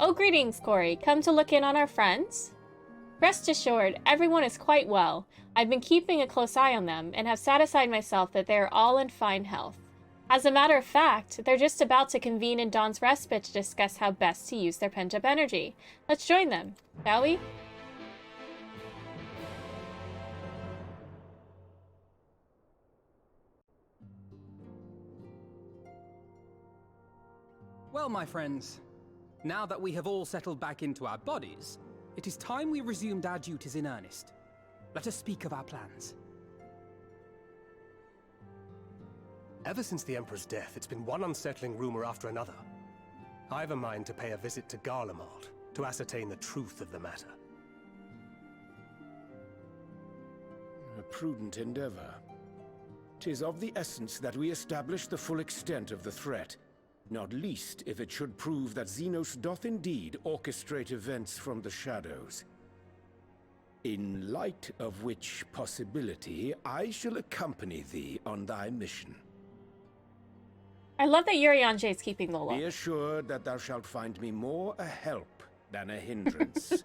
Oh, greetings, Corey. Come to look in on our friends? Rest assured, everyone is quite well. I've been keeping a close eye on them, and have satisfied myself that they are all in fine health. As a matter of fact, they're just about to convene in Dawn's Respite to discuss how best to use their pent-up energy. Let's join them, shall we? Well, my friends, now that we have all settled back into our bodies, it is time we resumed our duties in earnest. Let us speak of our plans. Ever since the Emperor's death, it's been one unsettling rumor after another. I've a mind to pay a visit to Garlemald to ascertain the truth of the matter. A prudent endeavor. 'Tis of the essence that we establish the full extent of the threat, not least if it should prove that Xenos doth indeed orchestrate events from the shadows. In light of which possibility, I shall accompany thee on thy mission. I love that Urianger is keeping Lola. Be assured that thou shalt find me more a help than a hindrance.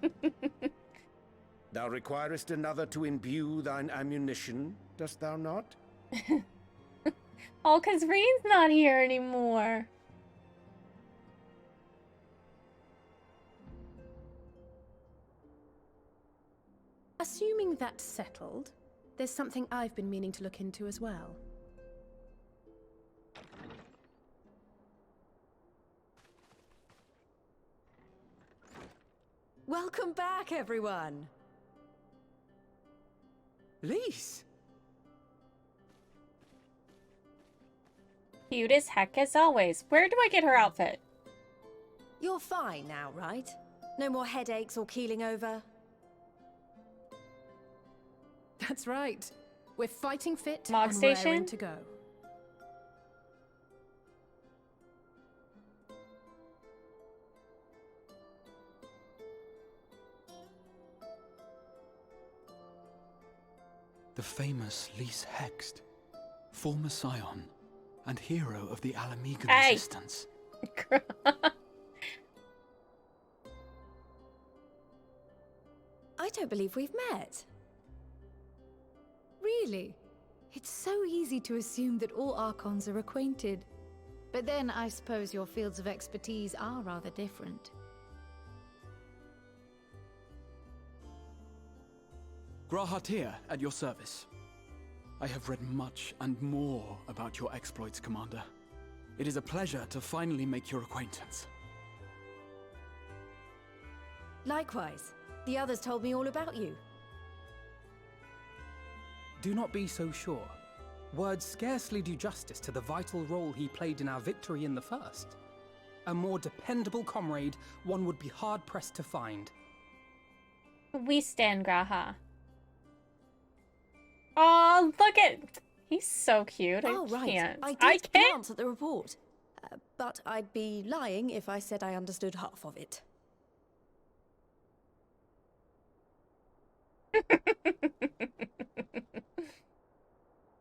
Thou requirest another to imbue thine ammunition, dost thou not? Oh, 'cause Reen's not here anymore. Assuming that's settled, there's something I've been meaning to look into as well. Welcome back, everyone! Lise! Cute as heck as always. Where do I get her outfit? You're fine now, right? No more headaches or keeling over? That's right. We're fighting fit Mog and station? raring to go. The famous Lise Hext, former scion and hero of the Alamegan resistance. I don't believe we've met. Really? It's so easy to assume that all Archons are acquainted. But then I suppose your fields of expertise are rather different. Grahatir at your service. I have read much and more about your exploits, Commander. It is a pleasure to finally make your acquaintance. Likewise. The others told me all about you. Do not be so sure. Words scarcely do justice to the vital role he played in our victory in the First. A more dependable comrade one would be hard-pressed to find. We stand Graha. Oh, look at... He's so cute. Oh, I right. can't. I I did can't. glance at the report. But I'd be lying if I said I understood half of it.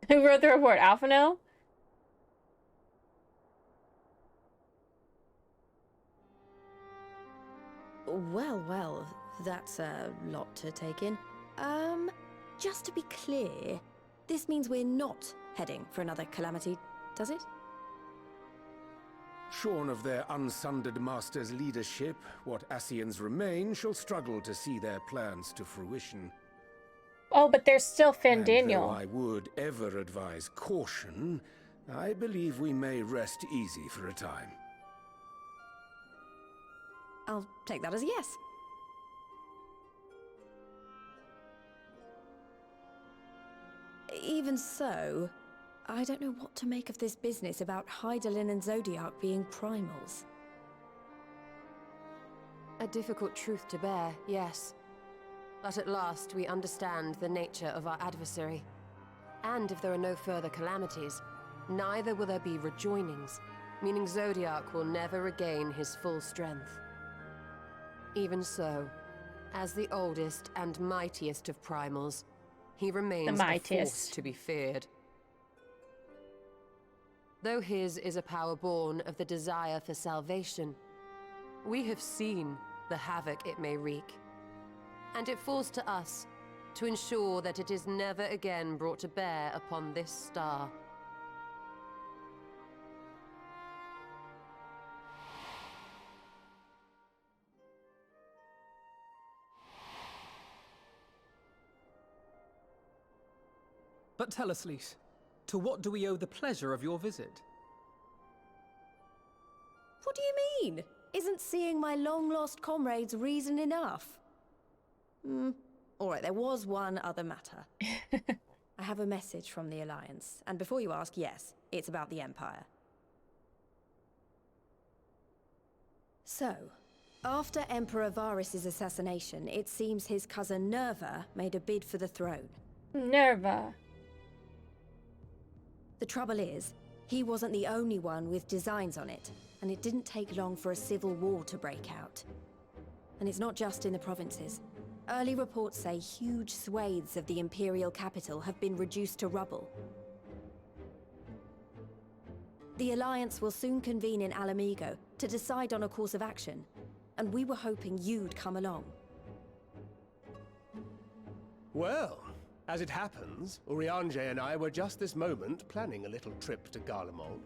Who wrote the report? Alphino? Well, that's a lot to take in. Just to be clear, this means we're not heading for another calamity, does it? Shorn of their unsundered master's leadership, what Ascians remain shall struggle to see their plans to fruition. Oh, but there's still Finn And Daniel. though I would ever advise caution, I believe we may rest easy for a time. I'll take that as a yes. Even so, I don't know what to make of this business about Hydaelyn and Zodiac being primals. A difficult truth to bear, yes. But at last we understand the nature of our adversary. And if there are no further calamities, neither will there be rejoinings, meaning Zodiac will never regain his full strength. Even so, as the oldest and mightiest of primals, he remains a force to be feared. though his is a power born of the desire for salvation, we have seen the havoc it may wreak. And it falls to us to ensure that it is never again brought to bear upon this star. But tell us, Lys, to what do we owe the pleasure of your visit? What do you mean? Isn't seeing my long-lost comrades reason enough? All right, there was one other matter. I have a message from the Alliance, and before you ask, yes, it's about the Empire. So, after Emperor Varys' assassination, it seems his cousin Nerva made a bid for the throne. Nerva. The trouble is, he wasn't the only one with designs on it, and it didn't take long for a civil war to break out. And it's not just in the provinces. Early reports say huge swathes of the Imperial capital have been reduced to rubble. The Alliance will soon convene in Alamigo to decide on a course of action, and we were hoping you'd come along. Well, as it happens, Urianger and I were just this moment planning a little trip to Garlemald,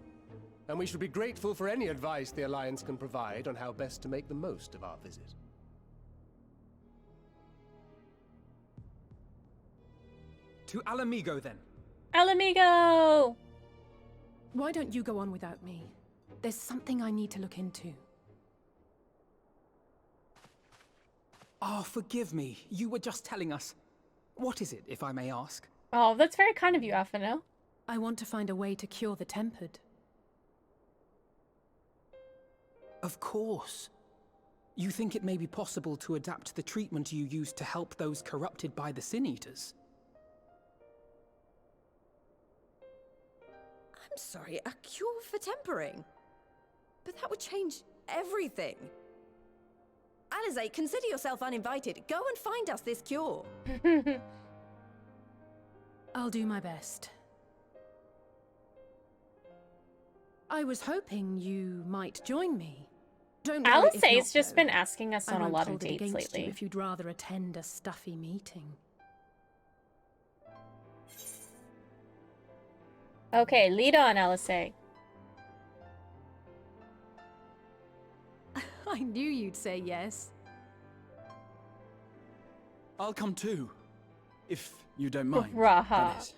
and we should be grateful for any advice the Alliance can provide on how best to make the most of our visit. To Alamigo, then. Alamigo! Why don't you go on without me? There's something I need to look into. Oh, forgive me. You were just telling us. What is it, if I may ask? Oh, that's very kind of you, Afino. I want to find a way to cure the Tempered. Of course. You think it may be possible to adapt the treatment you use to help those corrupted by the Sin Eaters? I'm sorry, a cure for tempering? But that would change everything. Alizé, consider yourself uninvited. Go and find us this cure. I'll do my best. I was hoping you might join me. Don't worry if Alizé's not, just though. been asking us I on a won't lot of hold it dates against you lately. if you'd rather attend a stuffy meeting. Okay, lead on, Alizé. I knew you'd say yes. I'll come too. If you don't mind. Raha. That is.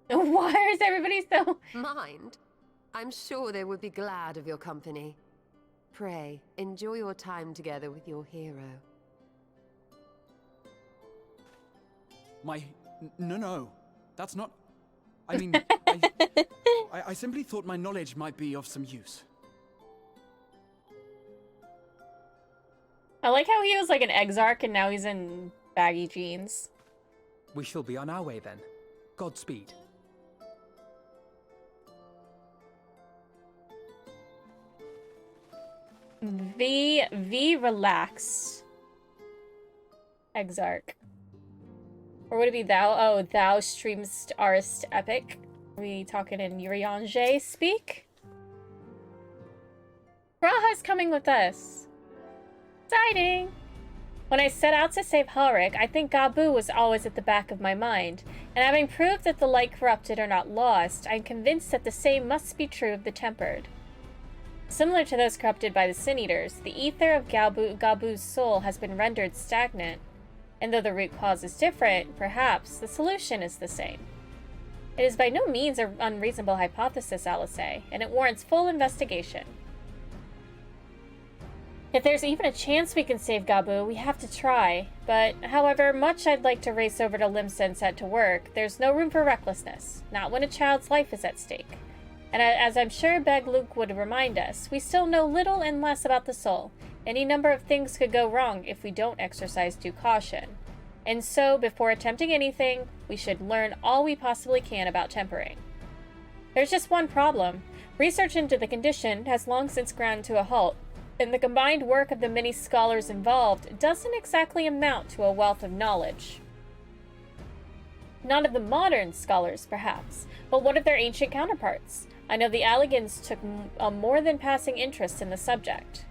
Why is everybody so... Mind? I'm sure they would be glad of your company. Pray, enjoy your time together with your hero. No. That's not... I mean, I simply thought my knowledge might be of some use. I like how he was like an exarch and now he's in baggy jeans. We shall be on our way then. Godspeed. Relax. Exarch. Or would it be thou? Oh, thou streamst arst epic. Are we talking in Urianger speak? Raha's coming with us. Exciting! When I set out to save Halric, I think Gabu was always at the back of my mind, and having proved that the light corrupted are not lost, I'm convinced that the same must be true of the tempered. Similar to those corrupted by the Sin Eaters, the ether of Gabu's soul has been rendered stagnant, and though the root cause is different, perhaps the solution is the same. It is by no means an unreasonable hypothesis, Alizé, and it warrants full investigation. If there's even a chance we can save Gabu, we have to try. But, however much I'd like to race over to Limsa and set to work, there's no room for recklessness, not when a child's life is at stake. And as I'm sure Beg Luke would remind us, we still know little and less about the soul. Any number of things could go wrong if we don't exercise due caution. And so, before attempting anything, we should learn all we possibly can about tempering. There's just one problem. Research into the condition has long since ground to a halt. and the combined work of the many scholars involved doesn't exactly amount to a wealth of knowledge. None of the modern scholars, perhaps, but what of their ancient counterparts? I know the Alligans took a more than passing interest in the subject.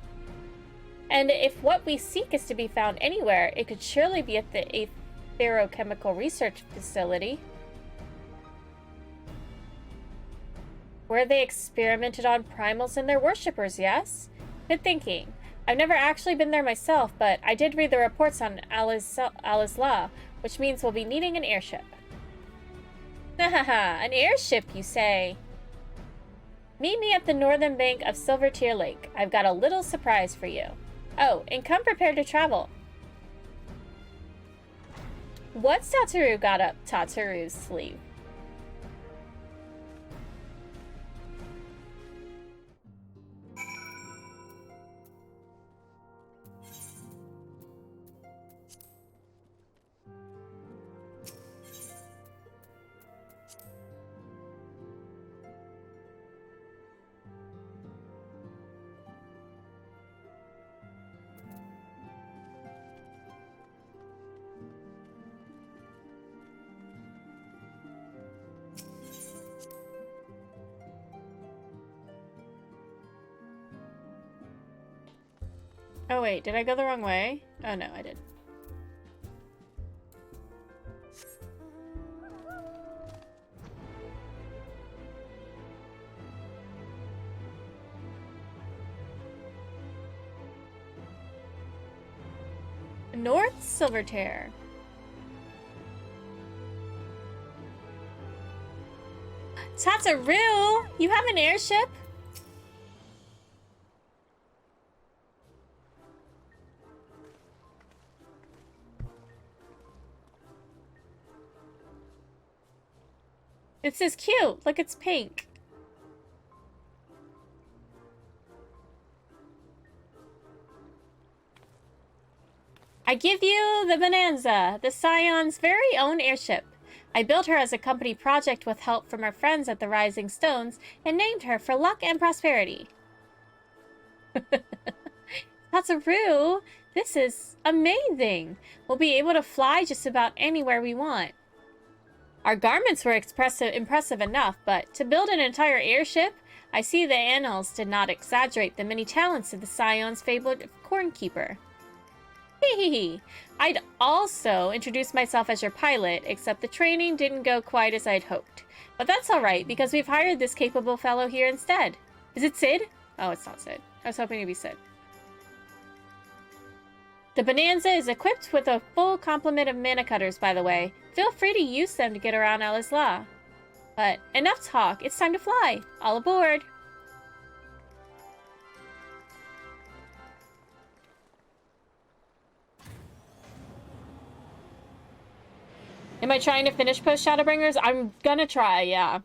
And if what we seek is to be found anywhere, it could surely be at the Aerochemical Research Facility, where they experimented on primals and their worshippers, yes? Good thinking. I've never actually been there myself, but I did read the reports on Alisla, which means we'll be needing an airship. Hahaha, an airship, you say? Meet me at the northern bank of Silvertear Lake. I've got a little surprise for you. Oh, and come prepared to travel. What's Tataru got up Tataru's sleeve? Oh wait, did I go the wrong way? Oh no, I did. North Silvertear. Tataru! You have an airship? This is cute. Look, it's pink. I give you the Bonanza, the Scion's very own airship. I built her as a company project with help from our friends at the Rising Stones and named her for luck and prosperity. Tataru, this is amazing. We'll be able to fly just about anywhere we want. Our garments were impressive enough, but to build an entire airship, I see the annals did not exaggerate the many talents of the Scion's fabled cornkeeper. Hehehe. I'd also introduce myself as your pilot, except the training didn't go quite as I'd hoped. But that's alright, because we've hired this capable fellow here instead. Is it Sid? Oh, it's not Sid. I was hoping to be Sid. The Bonanza is equipped with a full complement of mana cutters, by the way. Feel free to use them to get around Alisla. But enough talk, it's time to fly. All aboard. Am I trying to finish post Shadowbringers? I'm gonna try, yeah.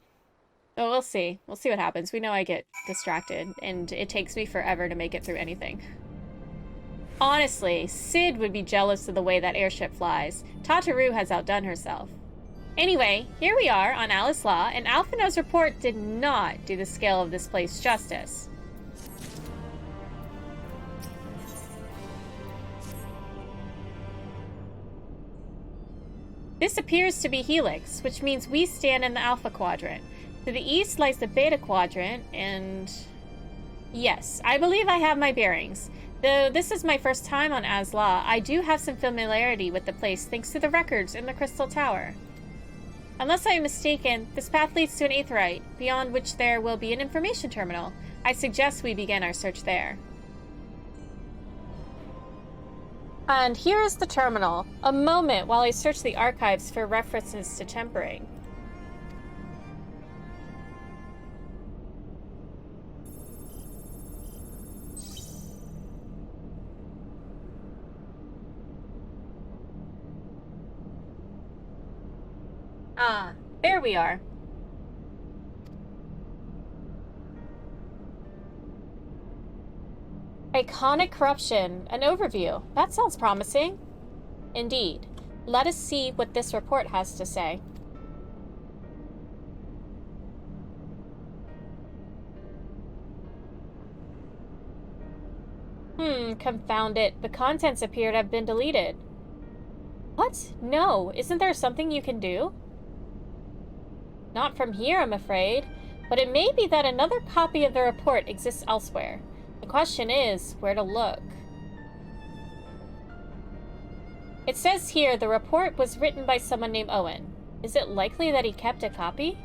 Oh, we'll see. We'll see what happens. We know I get distracted, and it takes me forever to make it through anything. Honestly, Sid would be jealous of the way that airship flies. Tataru has outdone herself. Anyway, here we are on Alisla, and Alphinaud's report did not do the scale of this place justice. This appears to be Helix, which means we stand in the Alpha Quadrant. To the east lies the Beta Quadrant, and... yes, I believe I have my bearings. Though this is my first time on Asla, I do have some familiarity with the place thanks to the records in the Crystal Tower. Unless I am mistaken, this path leads to an aetheryte, beyond which there will be an information terminal. I suggest we begin our search there. And here is the terminal. A moment while I search the archives for references to tempering. Ah, there we are. Iconic corruption, an overview. That sounds promising. Indeed. Let us see what this report has to say. Confound it. The contents appear to have been deleted. What? No, isn't there something you can do? Not from here, I'm afraid. But it may be that another copy of the report exists elsewhere. The question is, where to look? It says here the report was written by someone named Owen. Is it likely that he kept a copy?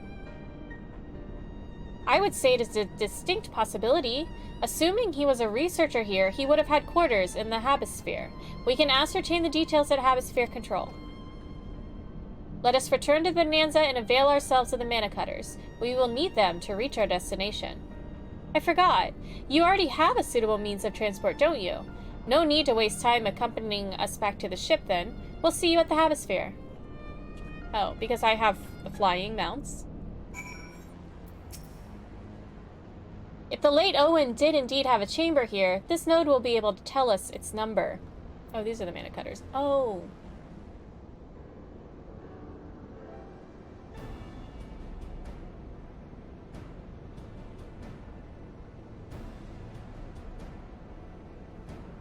I would say it is a distinct possibility. Assuming he was a researcher here, he would have had quarters in the Habisphere. We can ascertain the details at Habisphere Control. Let us return to Bonanza and avail ourselves of the Mana Cutters. We will need them to reach our destination. I forgot. You already have a suitable means of transport, don't you? No need to waste time accompanying us back to the ship, then. We'll see you at the Habisphere. Oh, because I have the flying mounts. If the late Owen did indeed have a chamber here, this node will be able to tell us its number. Oh, these are the Mana Cutters. Oh.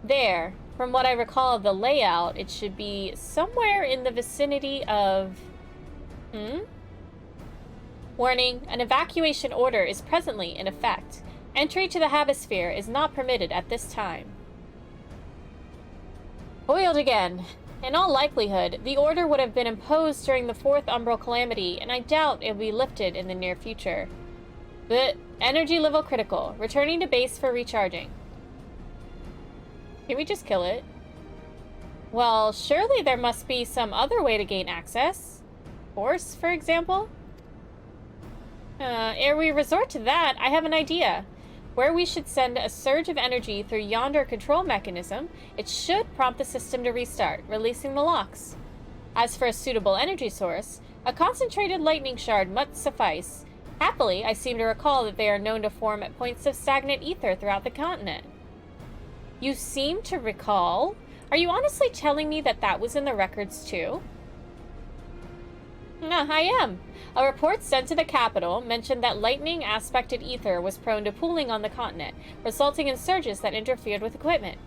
There. From what I recall of the layout, it should be somewhere in the vicinity of... Warning, an evacuation order is presently in effect. Entry to the Habisphere is not permitted at this time. Foiled again. In all likelihood, the order would have been imposed during the Fourth Umbral Calamity, and I doubt it will be lifted in the near future. But energy level critical. Returning to base for recharging. Can we just kill it? Well, surely there must be some other way to gain access. Force, for example? Ere we resort to that, I have an idea. Where we should send a surge of energy through yonder control mechanism, it should prompt the system to restart, releasing the locks. As for a suitable energy source, a concentrated lightning shard must suffice. Happily, I seem to recall that they are known to form at points of stagnant ether throughout the continent. You seem to recall? Are you honestly telling me that that was in the records too? No, I am. A report sent to the capital mentioned that lightning-aspected ether was prone to pooling on the continent, resulting in surges that interfered with equipment.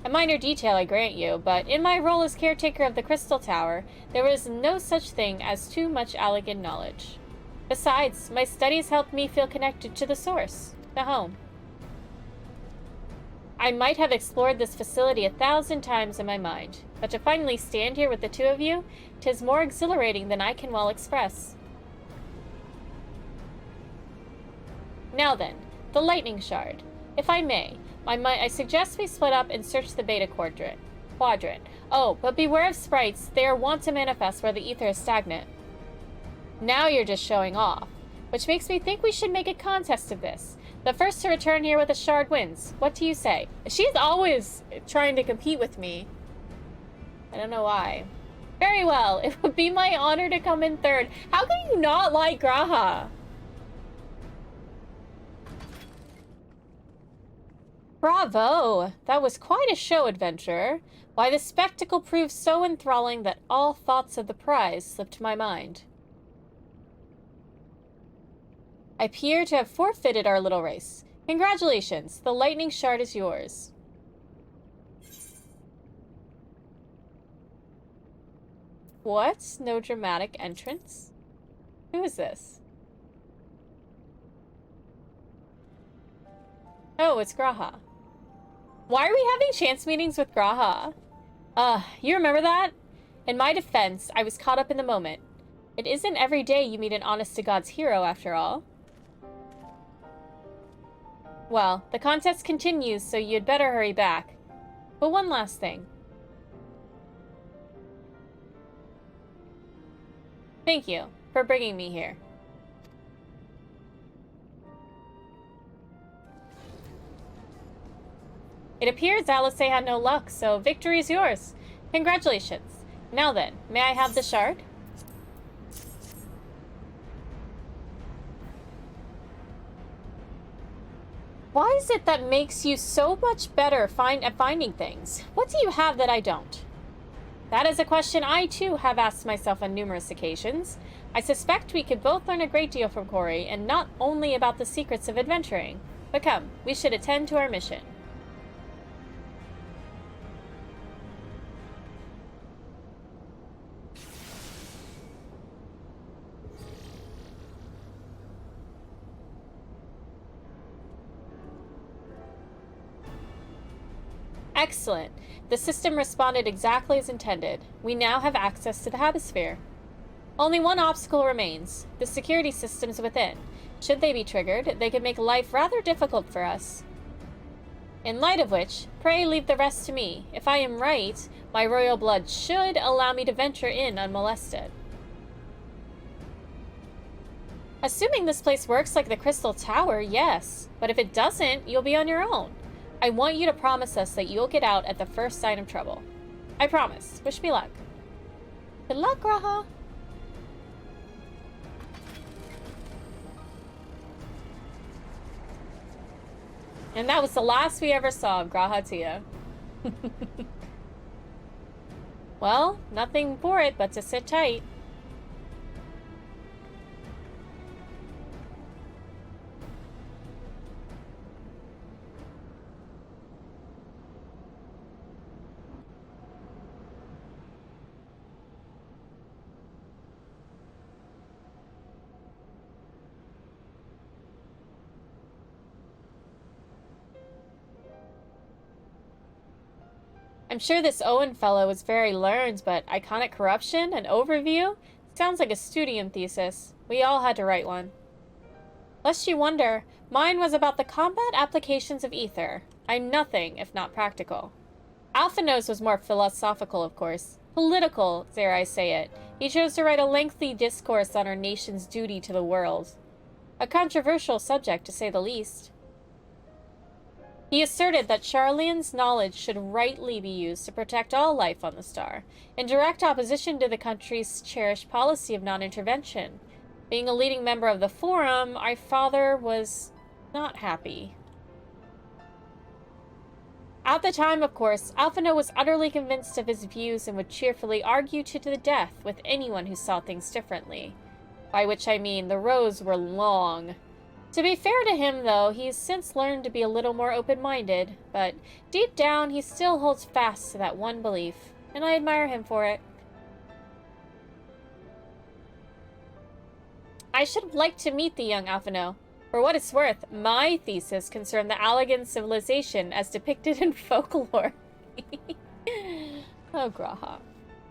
A minor detail, I grant you, but in my role as caretaker of the Crystal Tower, there was no such thing as too much Allegan knowledge. Besides, my studies helped me feel connected to the source, the home. I might have explored this facility 1,000 times in my mind, but to finally stand here with the two of you, 'tis more exhilarating than I can well express. Now then, the lightning shard. If I may, I suggest we split up and search the beta quadrant. Oh, but beware of sprites. They are wont to manifest where the ether is stagnant. Now you're just showing off, which makes me think we should make a contest of this. The first to return here with a shard wins. What do you say? She's always trying to compete with me. I don't know why. Very well. It would be my honor to come in third. How can you not like Graha? Bravo! That was quite a show, adventurer. Why, the spectacle proved so enthralling that all thoughts of the prize slipped my mind. I appear to have forfeited our little race. Congratulations, the lightning shard is yours. What? No dramatic entrance? Who is this? Oh, it's Graha. Why are we having chance meetings with Graha? You remember that? In my defense, I was caught up in the moment. It isn't every day you meet an honest-to-God's hero, after all. Well, the contest continues, so you'd better hurry back. But one last thing. Thank you for bringing me here. It appears Alice had no luck, so victory is yours. Congratulations. Now then, may I have the shard? Why is it that makes you so much better at finding things? What do you have that I don't? That is a question I, too, have asked myself on numerous occasions. I suspect we could both learn a great deal from Corey, and not only about the secrets of adventuring. But come, we should attend to our mission. Excellent. The system responded exactly as intended. We now have access to the Habisphere. Only one obstacle remains, the security systems within. Should they be triggered, they could make life rather difficult for us. In light of which, pray leave the rest to me. If I am right, my royal blood should allow me to venture in unmolested. Assuming this place works like the Crystal Tower, yes. But if it doesn't, you'll be on your own. I want you to promise us that you'll get out at the first sign of trouble. I promise. Wish me luck. Good luck, Graha. And that was the last we ever saw of Graha Tia. Well, nothing for it but to sit tight. I'm sure this Owen fellow was very learned, but iconic corruption, an overview? Sounds like a studium thesis. We all had to write one. Lest you wonder, mine was about the combat applications of ether. I'm nothing if not practical. Alphanos was more philosophical, of course. Political, dare I say it. He chose to write a lengthy discourse on our nation's duty to the world. A controversial subject, to say the least. He asserted that Charlene's knowledge should rightly be used to protect all life on the star, in direct opposition to the country's cherished policy of non-intervention. Being a leading member of the Forum, our father was not happy. At the time, of course, Alphino was utterly convinced of his views and would cheerfully argue to the death with anyone who saw things differently. By which I mean the rows were long. To be fair to him, though, he's since learned to be a little more open-minded, but deep down he still holds fast to that one belief, and I admire him for it. I should have liked to meet the young Alphino. For what it's worth, my thesis concerned the Allegan civilization as depicted in folklore. Oh, Graha.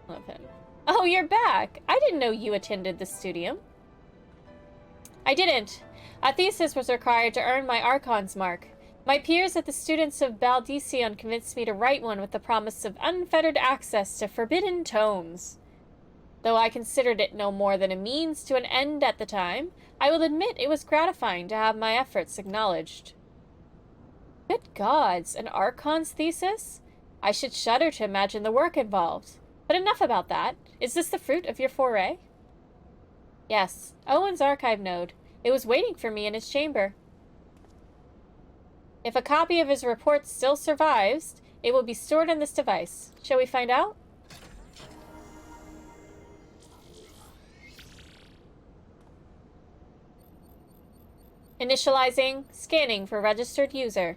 Love him. Oh, you're back! I didn't know you attended the studium. I didn't. A thesis was required to earn my Archon's mark. My peers at the Students of Baldesion convinced me to write one with the promise of unfettered access to forbidden tomes. Though I considered it no more than a means to an end at the time, I will admit it was gratifying to have my efforts acknowledged. Good gods, an Archon's thesis? I should shudder to imagine the work involved. But enough about that. Is this the fruit of your foray? Yes, Owen's archive node. It was waiting for me in his chamber. If a copy of his report still survives, it will be stored in this device. Shall we find out? Initializing, scanning for registered user.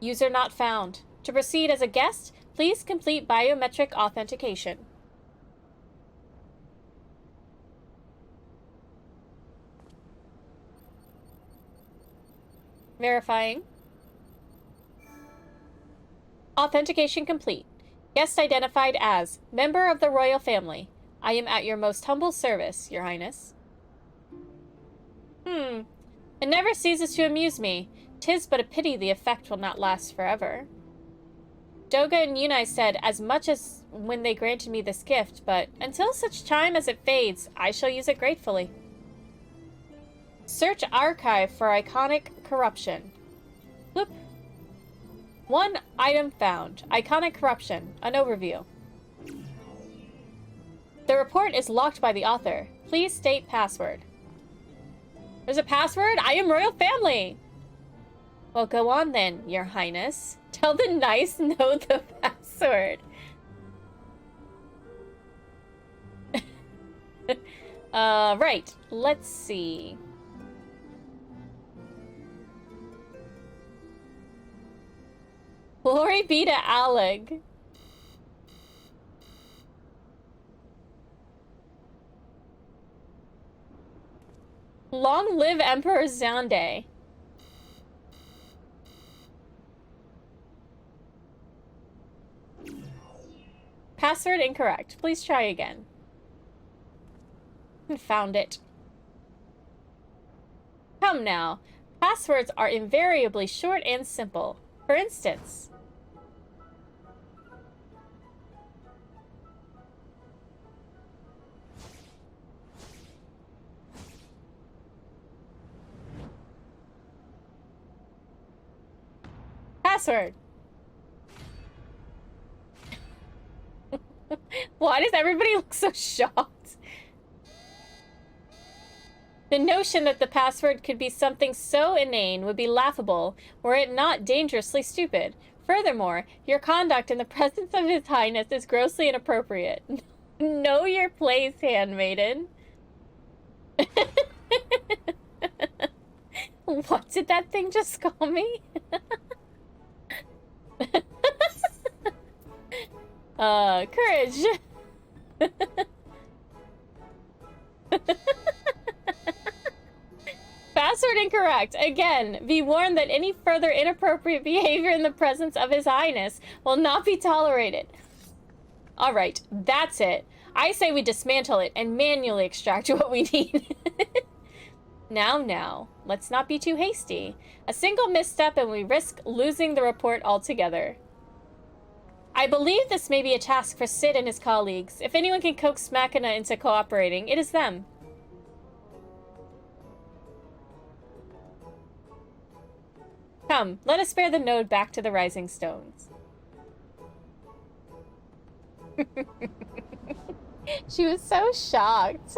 User not found. To proceed as a guest, please complete biometric authentication. Verifying. Authentication complete. Guest identified as member of the royal family. I am at your most humble service, Your Highness. It never ceases to amuse me. 'Tis but a pity the effect will not last forever. Doga and Yunai said as much as when they granted me this gift, but until such time as it fades, I shall use it gratefully. Search archive for iconic corruption. Bloop. One item found. Iconic corruption. An overview. The report is locked by the author. Please state password. There's a password? I am royal family! Well, go on then, Your Highness. Tell the nice know the password. Right. Let's see. Glory be to Alec. Long live Emperor Xande. Password incorrect. Please try again. Found it. Come now. Passwords are invariably short and simple. For instance, password. Why does everybody look so shocked? The notion that the password could be something so inane would be laughable, were it not dangerously stupid. Furthermore, your conduct in the presence of His Highness is grossly inappropriate. Know your place, handmaiden. What did that thing just call me? Courage. Password incorrect. Again, be warned that any further inappropriate behavior in the presence of His Highness will not be tolerated. Alright, that's it. I say we dismantle it and manually extract what we need. Now, let's not be too hasty. A single misstep and we risk losing the report altogether. I believe this may be a task for Sid and his colleagues. If anyone can coax Machina into cooperating, it is them. Come, let us bear the node back to the Rising Stones. She was so shocked.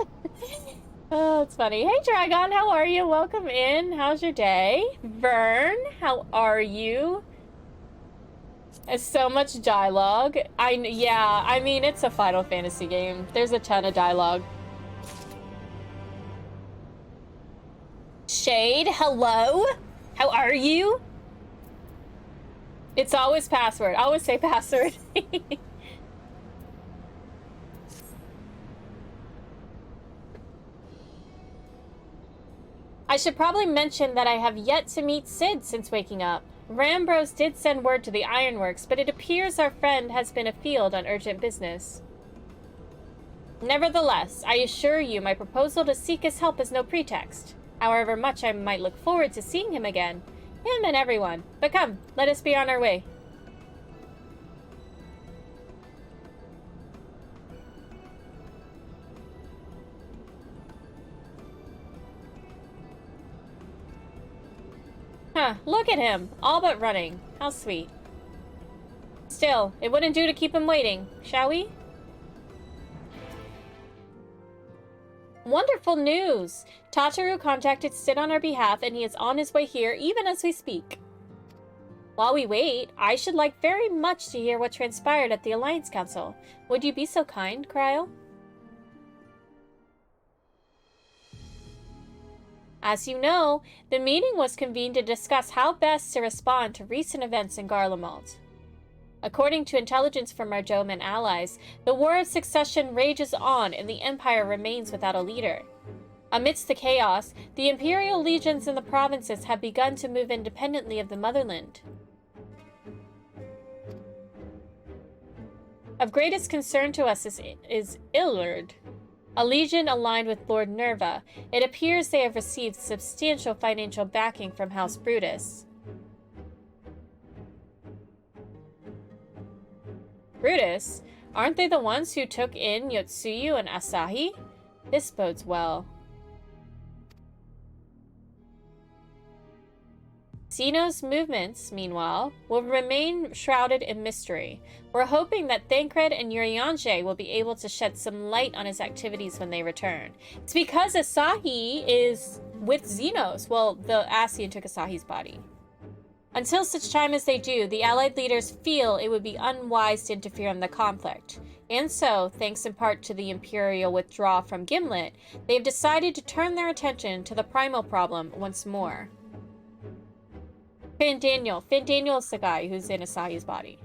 Oh, it's funny. Hey, Dragon, how are you? Welcome in. How's your day? Vern, how are you? There's so much dialogue. Yeah, I mean, it's a Final Fantasy game. There's a ton of dialogue. Shade, hello? How are you? It's always password. I always say password. I should probably mention that I have yet to meet Sid since waking up. Rambros did send word to the Ironworks, but it appears our friend has been afield on urgent business. Nevertheless, I assure you my proposal to seek his help is no pretext. However much I might look forward to seeing him again. Him and everyone. But come, let us be on our way. Huh, look at him. All but running. How sweet. Still, it wouldn't do to keep him waiting, shall we? Wonderful news! Tataru contacted Sid on our behalf and he is on his way here even as we speak. While we wait, I should like very much to hear what transpired at the Alliance Council. Would you be so kind, Cryo? As you know, the meeting was convened to discuss how best to respond to recent events in Garlemald. According to intelligence from our Joman allies, the War of Succession rages on and the Empire remains without a leader. Amidst the chaos, the Imperial legions in the provinces have begun to move independently of the motherland. Of greatest concern to us is Illard, a legion aligned with Lord Nerva. It appears they have received substantial financial backing from House Brutus. Brutus? Aren't they the ones who took in Yotsuyu and Asahi? This bodes well. Xeno's movements, meanwhile, will remain shrouded in mystery. We're hoping that Thancred and Urianger will be able to shed some light on his activities when they return. It's because Asahi is with Xenos. Well, the Ascian took Asahi's body. Until such time as they do, the Allied leaders feel it would be unwise to interfere in the conflict. And so, thanks in part to the Imperial withdrawal from Gimlet, they've decided to turn their attention to the primal problem once more. Finn Daniel. Finn Daniel's the guy who's in Asahi's body.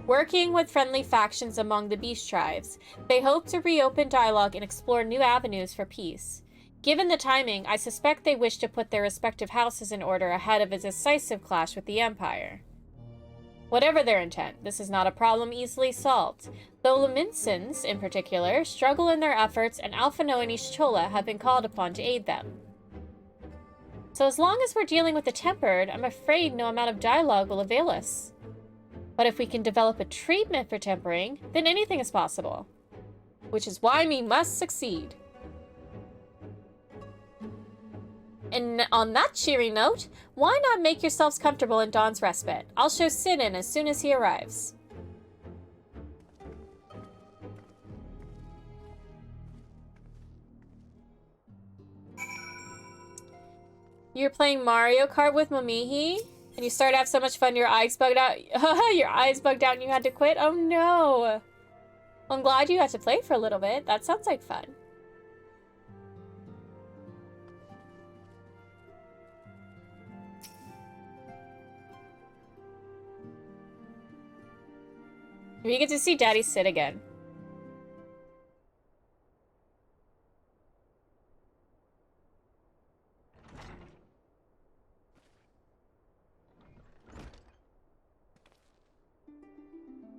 Working with friendly factions among the beast tribes, they hope to reopen dialogue and explore new avenues for peace. Given the timing, I suspect they wish to put their respective houses in order ahead of a decisive clash with the Empire. Whatever their intent, this is not a problem easily solved, though Luminsons, in particular, struggle in their efforts and Alphino and Ishchola have been called upon to aid them. So as long as we're dealing with the Tempered, I'm afraid no amount of dialogue will avail us. But if we can develop a treatment for tempering, then anything is possible. Which is why we must succeed. And on that cheery note, why not make yourselves comfortable in Dawn's respite? I'll show Sin in as soon as he arrives. You're playing Mario Kart with Momihi? And you started to have so much fun your eyes bugged out? Your eyes bugged out and you had to quit? Oh no! Well, I'm glad you got to play for a little bit. That sounds like fun. We get to see Daddy sit again.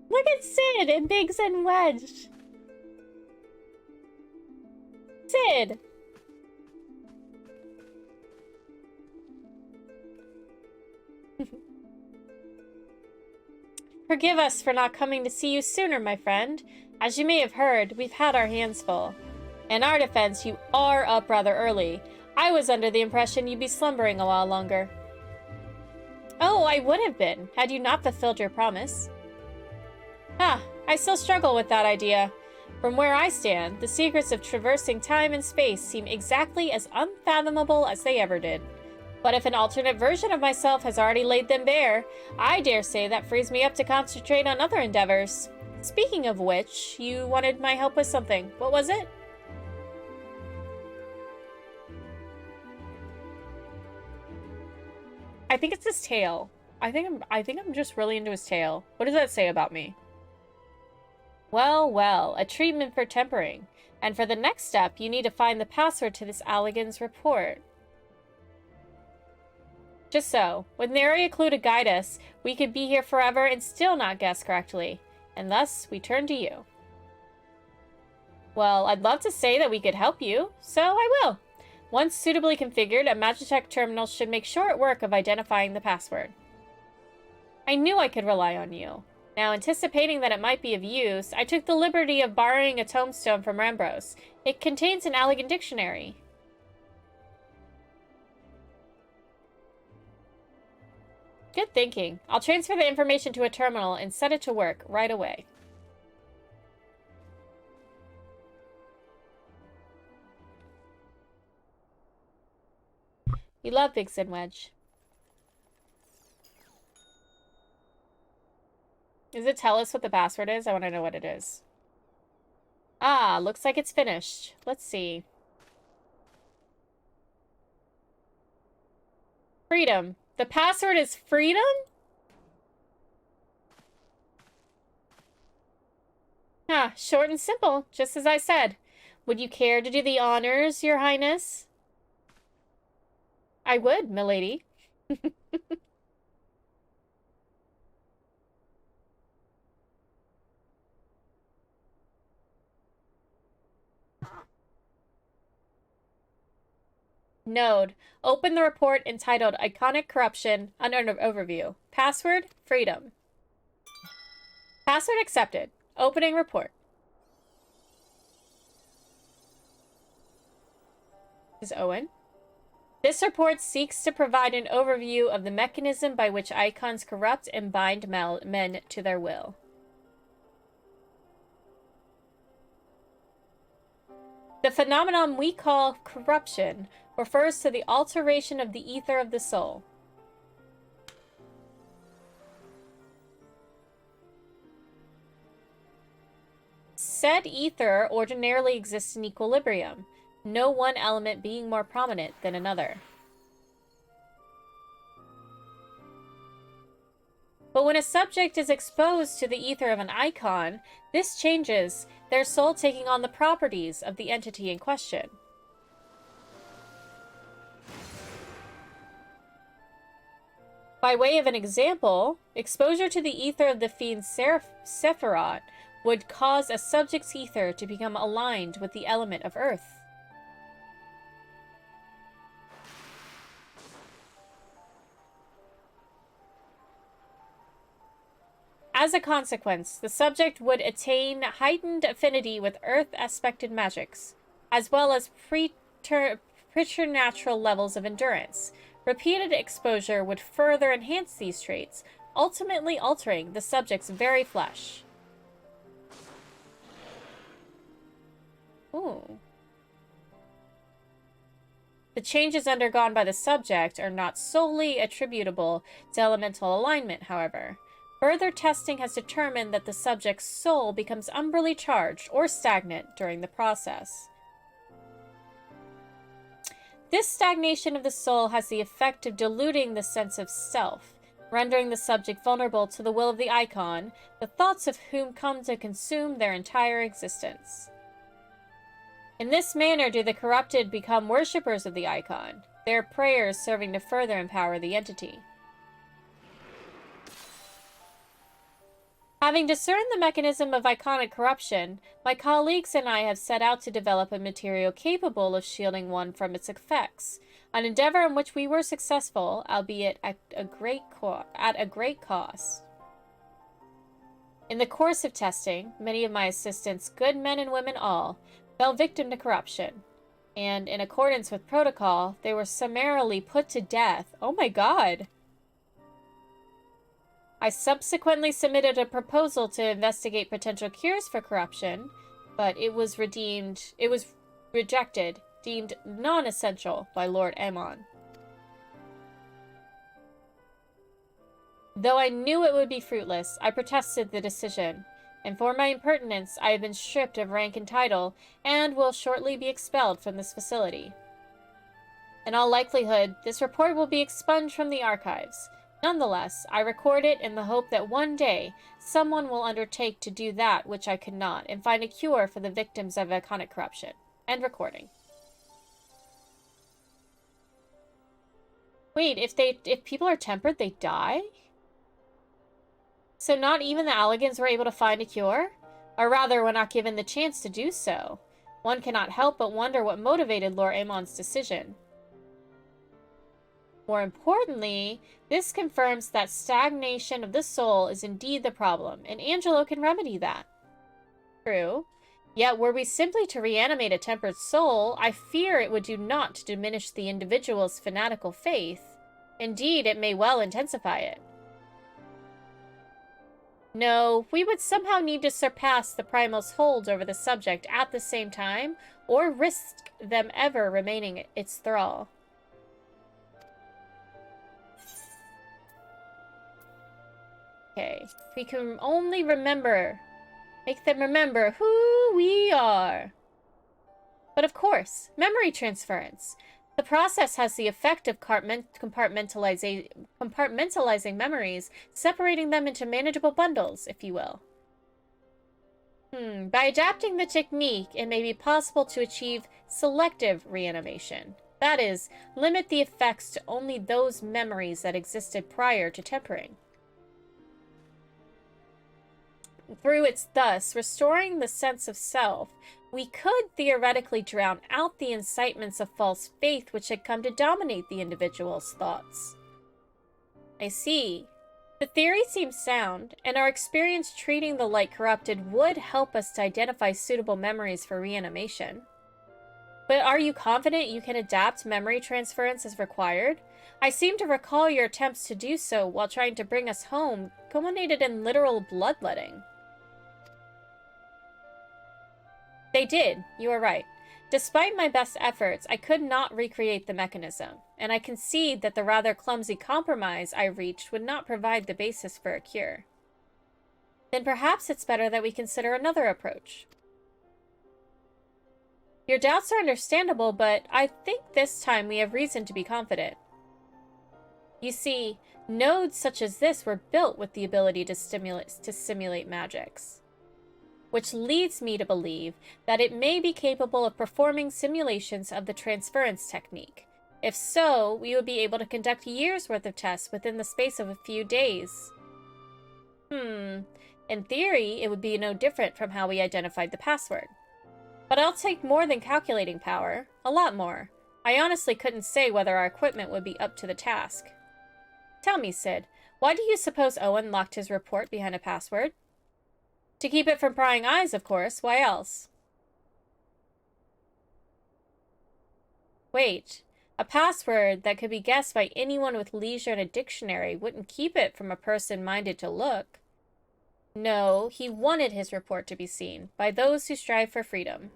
Look at Sid and Biggs and Wedge. Sid! Forgive us for not coming to see you sooner, my friend. As you may have heard, we've had our hands full. In our defense, you are up rather early. I was under the impression you'd be slumbering a while longer. Oh, I would have been, had you not fulfilled your promise. I still struggle with that idea. From where I stand, the secrets of traversing time and space seem exactly as unfathomable as they ever did. But if an alternate version of myself has already laid them bare, I dare say that frees me up to concentrate on other endeavors. Speaking of which, you wanted my help with something. What was it? I think it's his tail. I think I'm just really into his tail. What does that say about me? Well, well, a treatment for tempering. And for the next step, you need to find the password to this Allegan's report. Just so, with nary a clue to guide us, we could be here forever and still not guess correctly. And thus, we turn to you. Well, I'd love to say that we could help you, so I will. Once suitably configured, a Magitech terminal should make short work of identifying the password. I knew I could rely on you. Now, anticipating that it might be of use, I took the liberty of borrowing a tombstone from Rambros. It contains an Allegan dictionary. Good thinking. I'll transfer the information to a terminal and set it to work right away. You love Big Sin Wedge. Does it tell us what the password is? I want to know what it is. Ah, looks like it's finished. Let's see. Freedom. The password is freedom? Ah, short and simple, just as I said. Would you care to do the honors, Your Highness? I would, milady. Node. Open the report entitled Iconic Corruption under Overview. Password, freedom. Password accepted. Opening report. Is Owen? This report seeks to provide an overview of the mechanism by which icons corrupt and bind men to their will. The phenomenon we call corruption refers to the alteration of the ether of the soul. Said ether ordinarily exists in equilibrium, no one element being more prominent than another. But when a subject is exposed to the ether of an icon, this changes, their soul taking on the properties of the entity in question. By way of an example, exposure to the ether of the fiend Sephiroth would cause a subject's ether to become aligned with the element of earth. As a consequence, the subject would attain heightened affinity with earth-aspected magics, as well as preternatural levels of endurance. Repeated exposure would further enhance these traits, ultimately altering the subject's very flesh. Ooh. The changes undergone by the subject are not solely attributable to elemental alignment, however. Further testing has determined that the subject's soul becomes umbrally charged or stagnant during the process. This stagnation of the soul has the effect of diluting the sense of self, rendering the subject vulnerable to the will of the icon, the thoughts of whom come to consume their entire existence. In this manner do the corrupted become worshippers of the icon, their prayers serving to further empower the entity. Having discerned the mechanism of iconic corruption, my colleagues and I have set out to develop a material capable of shielding one from its effects, an endeavor in which we were successful, albeit at a great cost. In the course of testing, many of my assistants, good men and women all, fell victim to corruption, and in accordance with protocol, they were summarily put to death. Oh my god! I subsequently submitted a proposal to investigate potential cures for corruption, but it was rejected, deemed non-essential by Lord Aemon. Though I knew it would be fruitless, I protested the decision, and for my impertinence I have been stripped of rank and title, and will shortly be expelled from this facility. In all likelihood, this report will be expunged from the archives. Nonetheless, I record it in the hope that one day, someone will undertake to do that which I could not, and find a cure for the victims of iconic corruption. End recording. Wait, if people are tempered, they die? So not even the Alligans were able to find a cure? Or rather, were not given the chance to do so. One cannot help but wonder what motivated Lord Aemon's decision. More importantly, this confirms that stagnation of the soul is indeed the problem, and Angelo can remedy that. True. Yet were we simply to reanimate a tempered soul, I fear it would do naught to diminish the individual's fanatical faith. Indeed, it may well intensify it. No, we would somehow need to surpass the primal's hold over the subject at the same time, or risk them ever remaining its thrall. Okay, if we can only remember, make them remember who we are. But of course, memory transference. The process has the effect of compartmentalizing memories, separating them into manageable bundles, if you will. By adapting the technique, it may be possible to achieve selective reanimation. That is, limit the effects to only those memories that existed prior to tempering. Through its thus restoring the sense of self, we could theoretically drown out the incitements of false faith which had come to dominate the individual's thoughts. I see. The theory seems sound, and our experience treating the light corrupted would help us to identify suitable memories for reanimation. But are you confident you can adapt memory transference as required? I seem to recall your attempts to do so while trying to bring us home culminated in literal bloodletting. They did, you are right. Despite my best efforts, I could not recreate the mechanism, and I concede that the rather clumsy compromise I reached would not provide the basis for a cure. Then perhaps it's better that we consider another approach. Your doubts are understandable, but I think this time we have reason to be confident. You see, nodes such as this were built with the ability to simulate magics. Which leads me to believe that it may be capable of performing simulations of the transference technique. If so, we would be able to conduct years' worth of tests within the space of a few days. In theory, it would be no different from how we identified the password. But I'll take more than calculating power. A lot more. I honestly couldn't say whether our equipment would be up to the task. Tell me, Sid, why do you suppose Owen locked his report behind a password? To keep it from prying eyes, of course. Why else? Wait. A password that could be guessed by anyone with leisure and a dictionary wouldn't keep it from a person minded to look. No, he wanted his report to be seen by those who strive for freedom.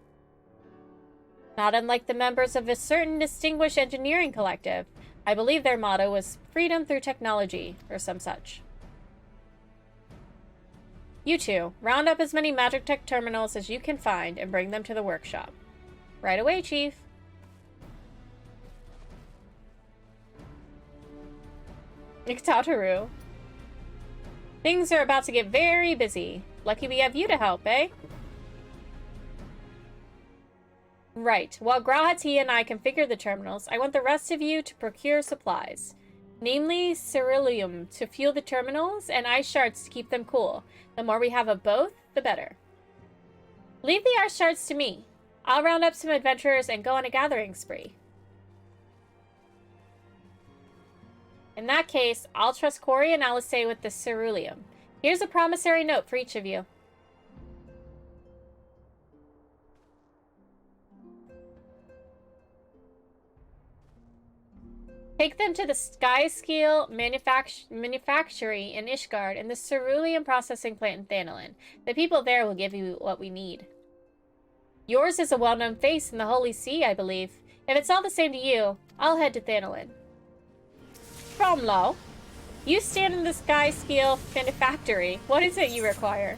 Not unlike the members of a certain distinguished engineering collective. I believe their motto was freedom through technology, or some such. You two, round up as many magic tech terminals as you can find and bring them to the workshop. Right away, Chief. Tataru. Things are about to get very busy. Lucky we have you to help, eh? Right. While Grahati and I configure the terminals, I want the rest of you to procure supplies. Namely, ceruleum to fuel the terminals and ice shards to keep them cool. The more we have of both, the better. Leave the ice shards to me. I'll round up some adventurers and go on a gathering spree. In that case, I'll trust Corey and Alice with the ceruleum. Here's a promissory note for each of you. Take them to the Skyscale Manufactory in Ishgard and the ceruleum processing plant in Thanalin. The people there will give you what we need. Yours is a well-known face in the Holy See, I believe. If it's all the same to you, I'll head to Thanalin. Cromlow, you stand in the Skyscale Manufactory. What is it you require?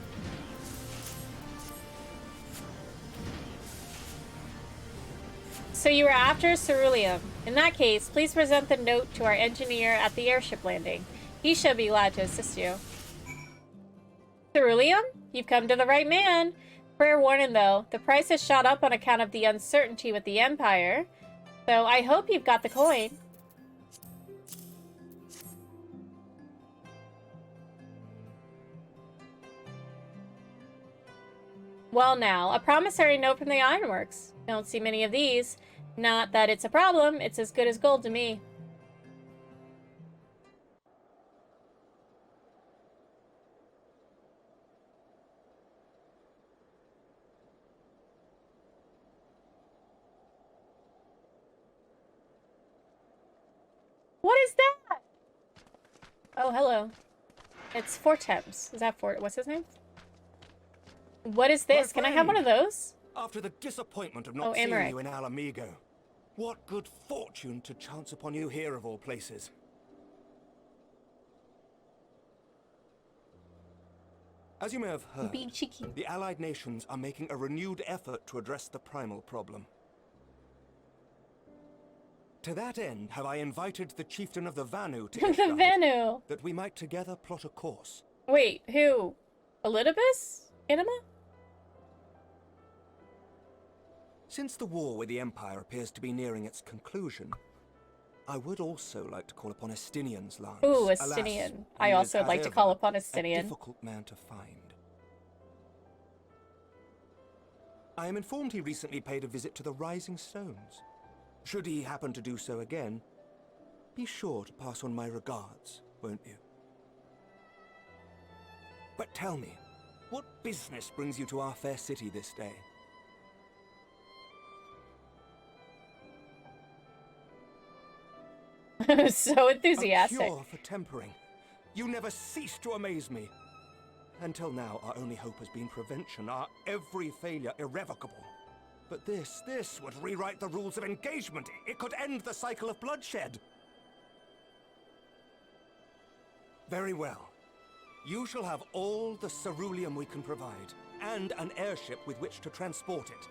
So you were after ceruleum. In that case, please present the note to our engineer at the airship landing. He should be glad to assist you. Ceruleum? You've come to the right man. Fair warning though, the price has shot up on account of the uncertainty with the Empire. So I hope you've got the coin. Well now, a promissory note from the Ironworks. Don't see many of these. Not that it's a problem, it's as good as gold to me. What is that? Oh, hello. It's Fortemps. Is that what's his name? What is this? Can I have one of those? After the disappointment of not seeing you in Alamigo, what good fortune to chance upon you here of all places. As you may have heard, the Allied nations are making a renewed effort to address the primal problem. To that end, have I invited the chieftain of the Vanu to the Vanu, that we might together plot a course. Wait, who? Elidibus? Enema? Since the war with the Empire appears to be nearing its conclusion, I would also like to call upon Estinian's lance. Ooh, Estinian. Alas, I also would like to call upon Estinian. A difficult man to find. I am informed he recently paid a visit to the Rising Stones. Should he happen to do so again, be sure to pass on my regards, won't you? But tell me, what business brings you to our fair city this day? So enthusiastic. A cure for tempering. You never cease to amaze me. Until now, our only hope has been prevention, our every failure irrevocable. But this would rewrite the rules of engagement. It could end the cycle of bloodshed. Very well. You shall have all the ceruleum we can provide, and an airship with which to transport it.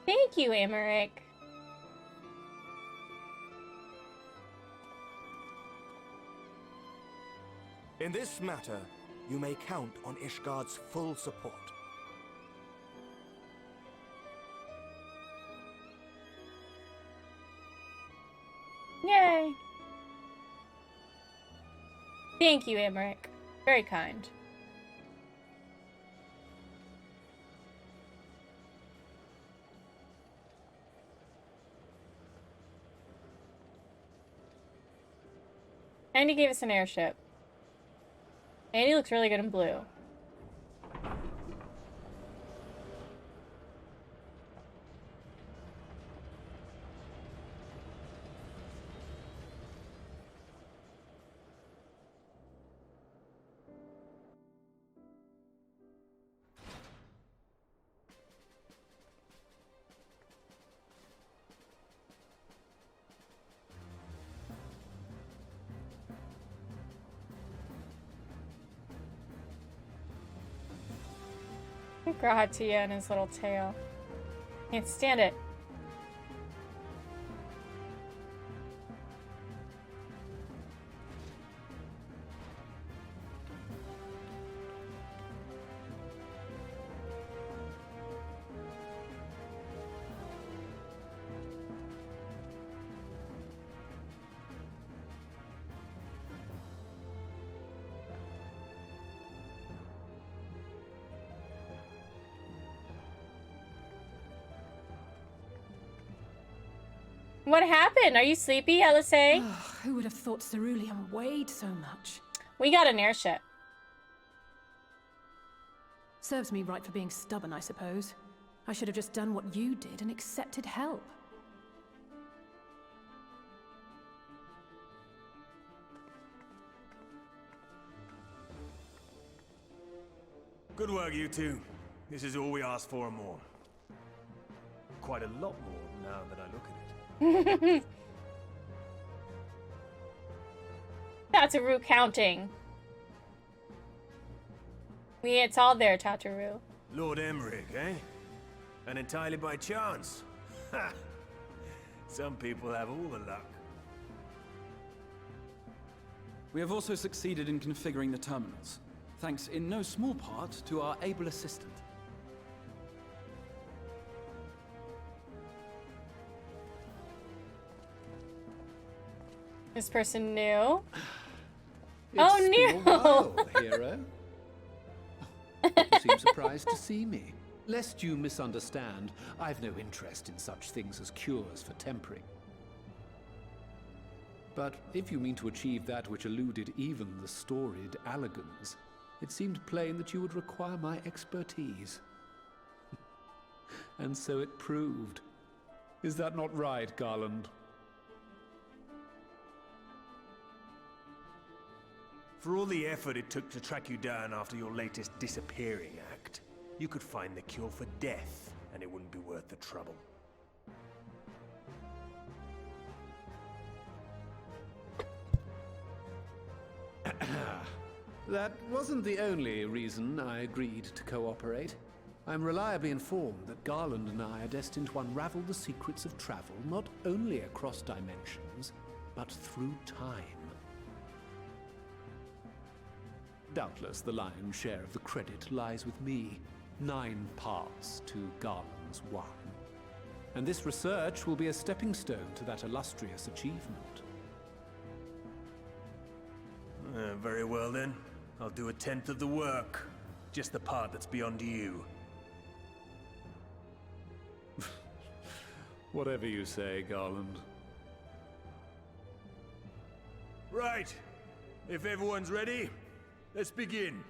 Thank you, Emmerich. In this matter, you may count on Ishgard's full support. Yay! Thank you, Amric. Very kind. And he gave us an airship. And he looks really good in blue. Grahatia and his little tail. Can't stand it. What happened? Are you sleepy, LSA? Who would have thought ceruleum weighed so much? We got an airship. Serves me right for being stubborn, I suppose. I should have just done what you did and accepted help. Good work, you two. This is all we asked for and more. Quite a lot more now that I look at it. That's a root counting. It's all there, Tataru. Lord Emmerich, eh? And entirely by chance. Ha! Some people have all the luck. We have also succeeded in configuring the terminals, thanks in no small part to our able assistant. This person knew. It's new. been a while, hero. You seem surprised to see me. Lest you misunderstand, I've no interest in such things as cures for tempering. But if you mean to achieve that which eluded even the storied Allagans, it seemed plain that you would require my expertise. And so it proved. Is that not right, Garland? For all the effort it took to track you down after your latest disappearing act, you could find the cure for death, and it wouldn't be worth the trouble. That wasn't the only reason I agreed to cooperate. I'm reliably informed that Garland and I are destined to unravel the secrets of travel not only across dimensions, but through time. Doubtless the lion's share of the credit lies with me. 9 parts to Garland's 1. And this research will be a stepping stone to that illustrious achievement. Very well then. I'll do 1/10 of the work. Just the part that's beyond you. Whatever you say, Garland. Right. If everyone's ready, let's begin.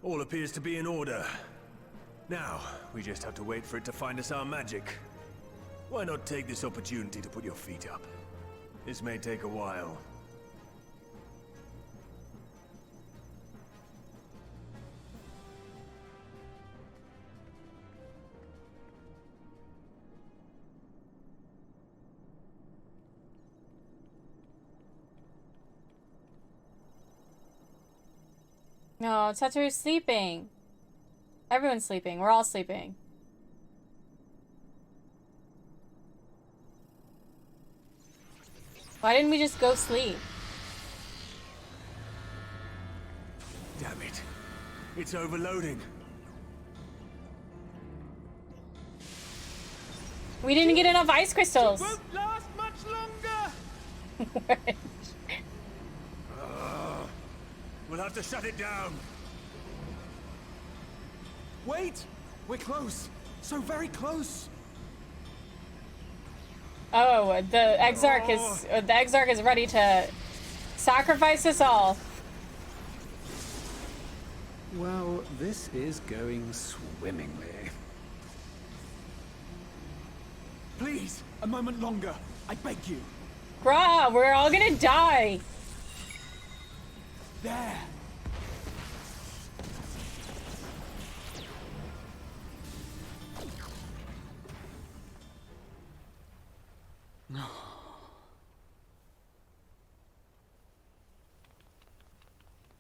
All appears to be in order. Now, we just have to wait for it to find us our magic. Why not take this opportunity to put your feet up? This may take a while. Oh, Satoru's sleeping. Everyone's sleeping. We're all sleeping. Why didn't we just go sleep? Damn it. It's overloading. We didn't get enough ice crystals. It won't last much longer. We'll have to shut it down. Wait! We're close. So very close. Oh, the Exarch is ready to sacrifice us all. Well, this is going swimmingly. Please, a moment longer. I beg you. Bruh, we're all gonna die. There.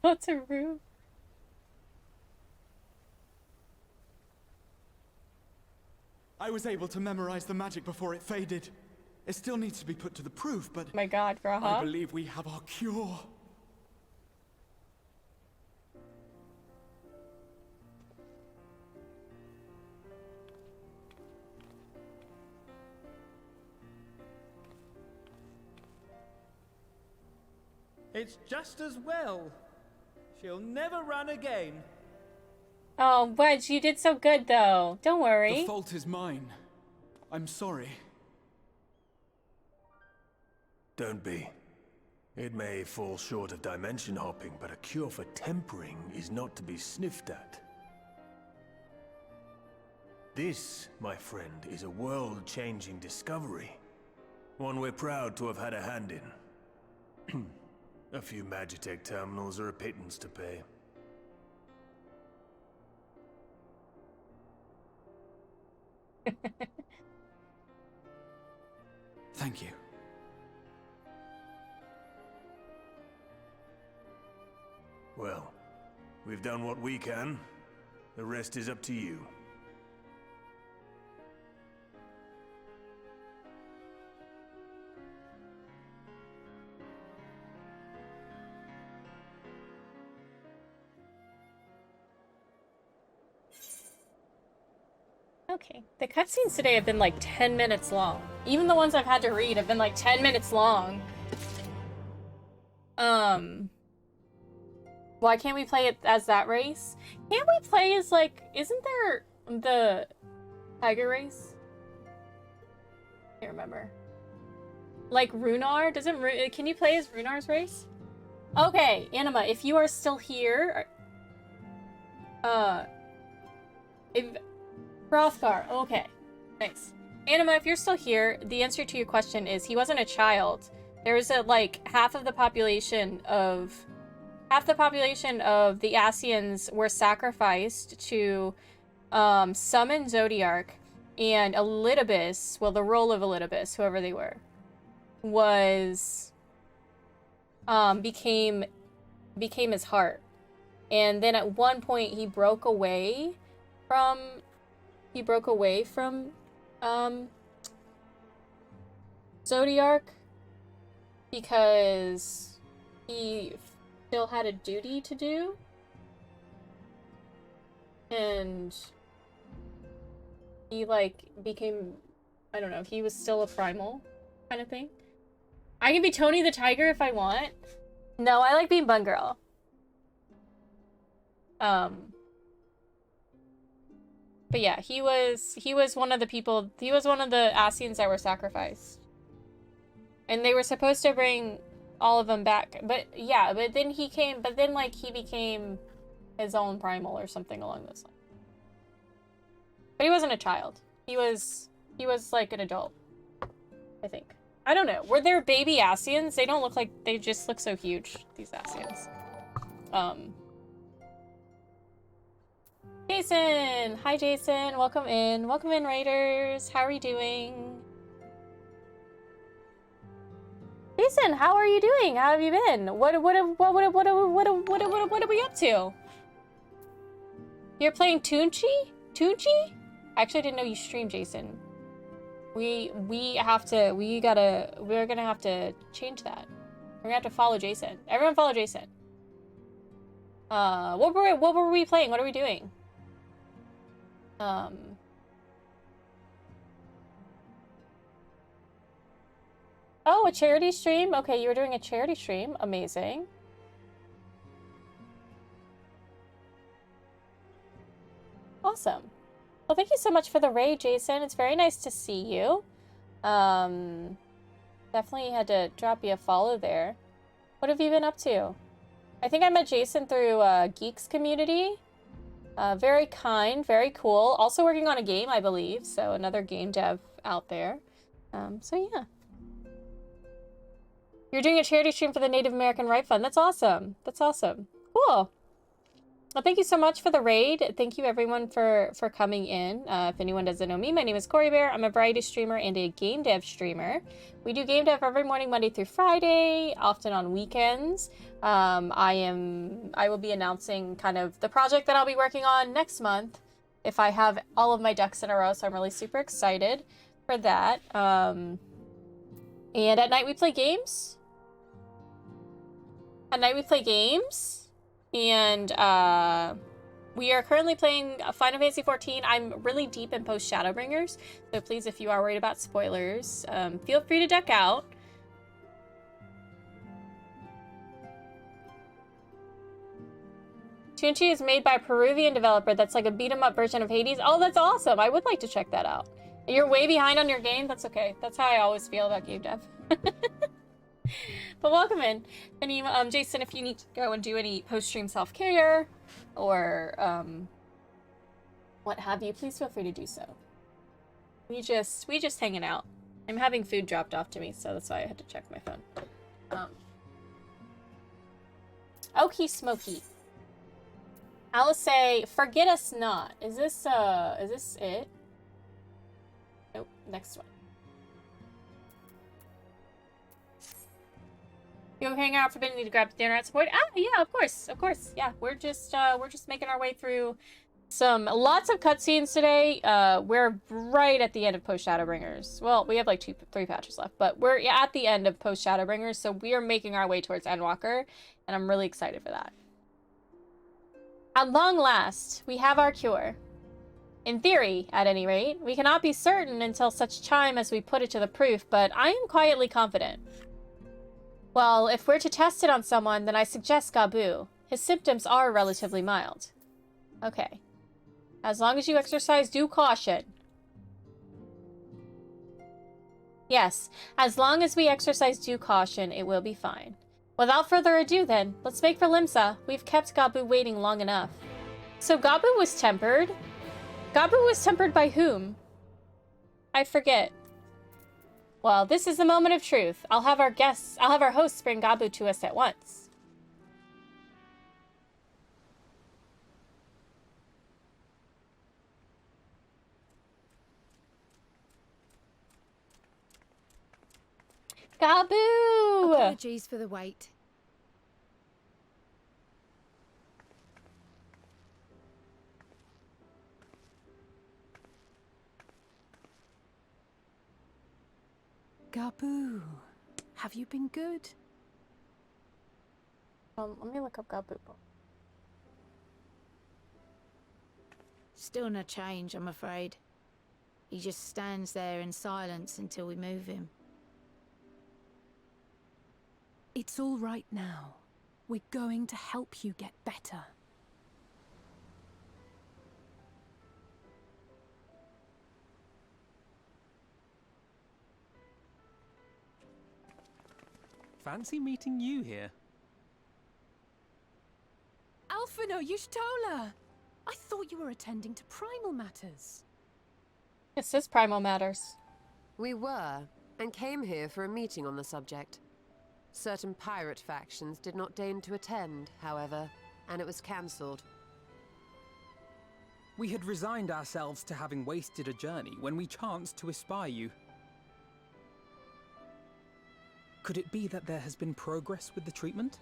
What's a room? I was able to memorize the magic before it faded. It still needs to be put to the proof, but My God, Graha. I believe we have our cure. It's just as well. She'll never run again. Oh, Wedge, you did so good though. Don't worry. The fault is mine. I'm sorry. Don't be. It may fall short of dimension hopping, but a cure for tempering is not to be sniffed at. This, my friend, is a world-changing discovery. One we're proud to have had a hand in. A few Magitech terminals are a pittance to pay. Thank you. Well, we've done what we can. The rest is up to you. Okay. The cutscenes today have been like 10 minutes long. Even the ones I've had to read have been like 10 minutes long. Why can't we play it as that race? Can't we play as like, isn't there the tiger race? Can't remember. Like Runar? Can you play as Runar's race? Okay, Anima, if you are still here, Hrothgar, okay. Nice. Anima, if you're still here, the answer to your question is he wasn't a child. There was like half the population of the Asians were sacrificed to summon Zodiark, and Elidibus, well, the role of Elidibus, whoever they were, was became his heart. And then at one point he broke away from Zodiark because he still had a duty to do, and he like became, I don't know, he was still a primal kind of thing. I can be Tony the Tiger if I want. No, I like being Bungirl. But yeah, he was one of the people, he was one of the Asians that were sacrificed. And they were supposed to bring all of them back. But yeah, but then he became his own primal or something along those lines. But he wasn't a child. He was like an adult, I think. I don't know. Were there baby Asians? They don't look like, they just look so huge, these Asians. Jason! Hi, Jason. Welcome in. Welcome in, Raiders. How are you doing? Jason, how are you doing? How have you been? What are we up to? You're playing Tunchi? Tunchi? I actually didn't know you streamed, Jason. We're gonna have to change that. We're gonna have to follow Jason. Everyone follow Jason. What were we playing? What are we doing? Oh, a charity stream? Okay, you were doing a charity stream. Amazing. Awesome. Well, thank you so much for the raid, Jason. It's very nice to see you. Definitely had to drop you a follow there. What have you been up to? I think I met Jason through Geeks community. Very kind, very cool. Also working on a game, I believe. So another game dev out there. So yeah. You're doing a charity stream for the Native American Right Fund. That's awesome. That's awesome. Cool. Well, thank you so much for the raid. Thank you everyone for coming in. If anyone doesn't know me, my name is Corey Bear. I'm a variety streamer and a game dev streamer. We do game dev every morning, Monday through Friday, often on weekends. I will be announcing kind of the project that I'll be working on next month if I have all of my ducks in a row, so I'm really super excited for that. And at night we play games. And we are currently playing Final Fantasy XIV. I'm really deep in post Shadowbringers, so please, if you are worried about spoilers, feel free to duck out. Tunchi is made by a Peruvian developer that's like a beat-em-up version of Hades. Oh, that's awesome. I would like to check that out. You're way behind on your game? That's okay. That's how I always feel about game dev. But welcome in. Jason, if you need to go and do any post-stream self-care or what have you, please feel free to do so. We just hanging out. I'm having food dropped off to me, so that's why I had to check my phone. Okie smoky. Alice say, forget us not. Is this it? Nope, next one. You hang out for Forbidden, need to grab the dinner at some point. Ah, yeah, of course. Yeah, we're just making our way through lots of cutscenes today. We're right at the end of post Shadowbringers. Well, we have like 3 patches left, but we're at the end of post Shadowbringers, so we are making our way towards Endwalker, and I'm really excited for that. At long last, we have our cure. In theory, at any rate, we cannot be certain until such time as we put it to the proof, but I am quietly confident. Well, if we're to test it on someone, then I suggest Gabu. His symptoms are relatively mild. Okay. As long as you exercise due caution. Yes, as long as we exercise due caution, it will be fine. Without further ado then, let's make for Limsa. We've kept Gabu waiting long enough. So Gabu was tempered? Gabu was tempered by whom? I forget. Well, this is the moment of truth. I'll have our hosts bring Gabu to us at once. Gabu! Apologies for the wait. Gabu, have you been good? Let me look up Gabu. Still no change, I'm afraid. He just stands there in silence until we move him. It's all right now. We're going to help you get better. Fancy meeting you here. Alphino Y'shtola! I thought you were attending to primal matters. This is Primal Matters. We were, and came here for a meeting on the subject. Certain pirate factions did not deign to attend, however, and it was cancelled. We had resigned ourselves to having wasted a journey when we chanced to espy you. Could it be that there has been progress with the treatment?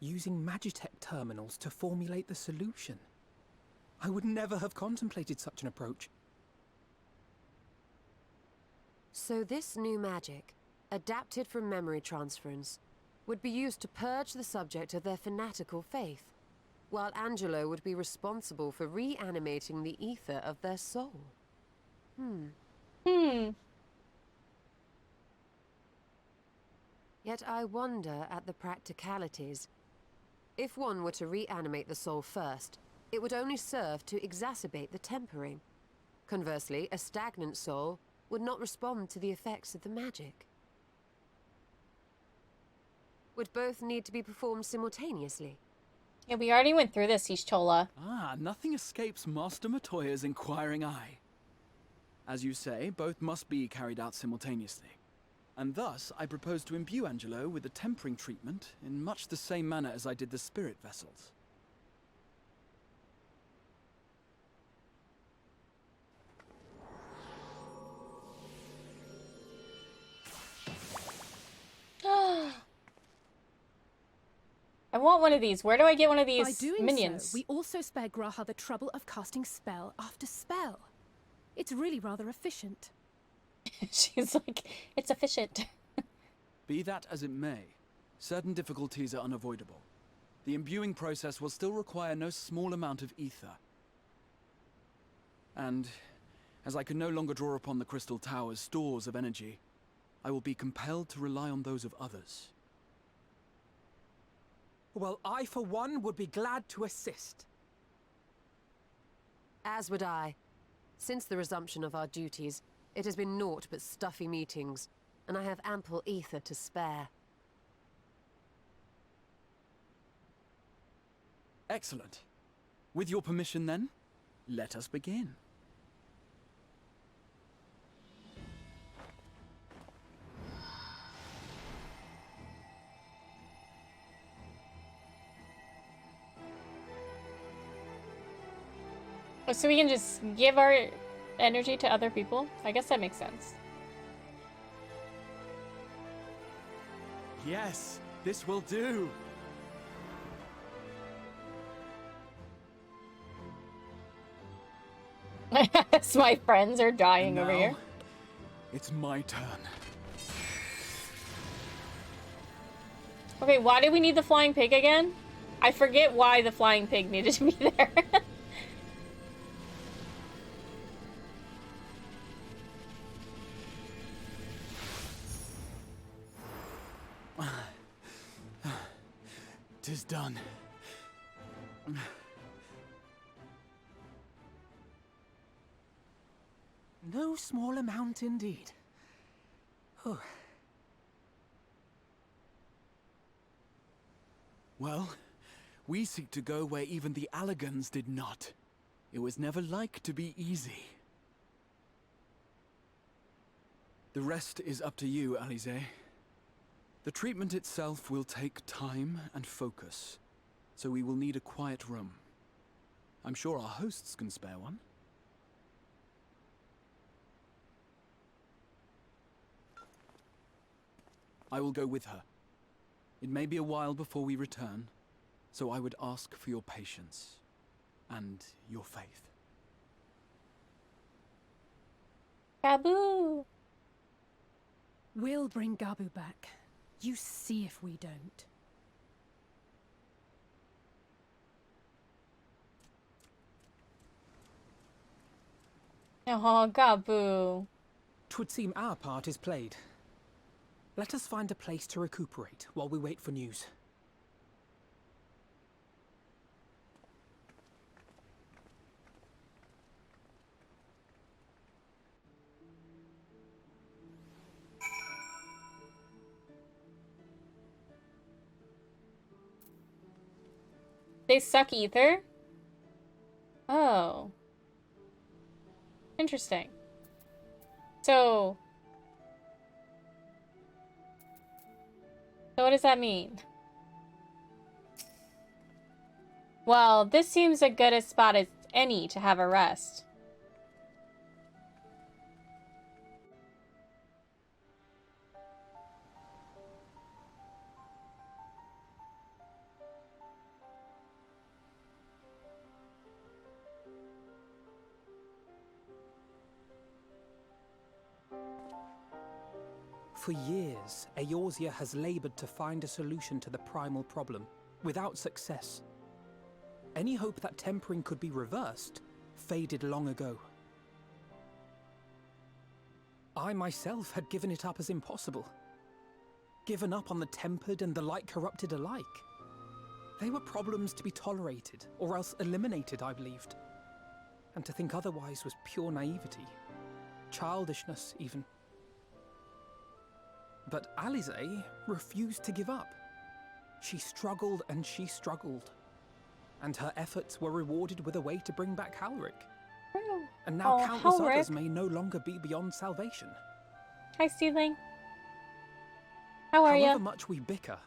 using Magitech terminals to formulate the solution. I would never have contemplated such an approach. So this new magic, adapted from memory transference, would be used to purge the subject of their fanatical faith, while Angelo would be responsible for reanimating the ether of their soul. Yet I wonder at the practicalities. If one were to reanimate the soul first, it would only serve to exacerbate the tempering. Conversely, a stagnant soul would not respond to the effects of the magic. Would both need to be performed simultaneously? Yeah, we already went through this, Ishtola. Ah, nothing escapes Master Matoya's inquiring eye. As you say, both must be carried out simultaneously. And thus, I propose to imbue Angelo with the tempering treatment in much the same manner as I did the spirit vessels. I want one of these. Where do I get one of these By doing minions? so, we also spare Graha the trouble of casting spell after spell. It's really rather efficient. She's like, it's efficient. Be that as it may, certain difficulties are unavoidable. The imbuing process will still require no small amount of ether. And, as I can no longer draw upon the Crystal Tower's stores of energy, I will be compelled to rely on those of others. Well, I, for one, would be glad to assist. As would I. Since the resumption of our duties, it has been naught but stuffy meetings, and I have ample ether to spare. Excellent. With your permission then, let us begin. So we can just give our energy to other people? I guess that makes sense. Yes, this will do. My friends are dying over here. It's my turn. Okay, why do we need the flying pig again? I forget why the flying pig needed to be there. Tis done. No small amount indeed. Well, we seek to go where even the Allegans did not. It was never like to be easy. The rest is up to you, Alize. The treatment itself will take time and focus, so we will need a quiet room. I'm sure our hosts can spare one. I will go with her. It may be a while before we return, so I would ask for your patience and your faith. Gabu! We'll bring Gabu back. You see if we don't. Oh, Gabu. 'Twould seem our part is played. Let us find a place to recuperate while we wait for news. They suck ether? Oh. Interesting. So what does that mean? Well, this seems as good a spot as any to have a rest. For years, Eorzea has labored to find a solution to the primal problem, without success. Any hope that tempering could be reversed faded long ago. I myself had given it up as impossible. Given up on the tempered and the light-corrupted alike. They were problems to be tolerated, or else eliminated, I believed. And to think otherwise was pure naivety. Childishness, even. But Alize refused to give up. She struggled and she struggled. And her efforts were rewarded with a way to bring back Halric. And now countless others may no longer be beyond salvation. Hi, Steedling. How are you? However much we bicker,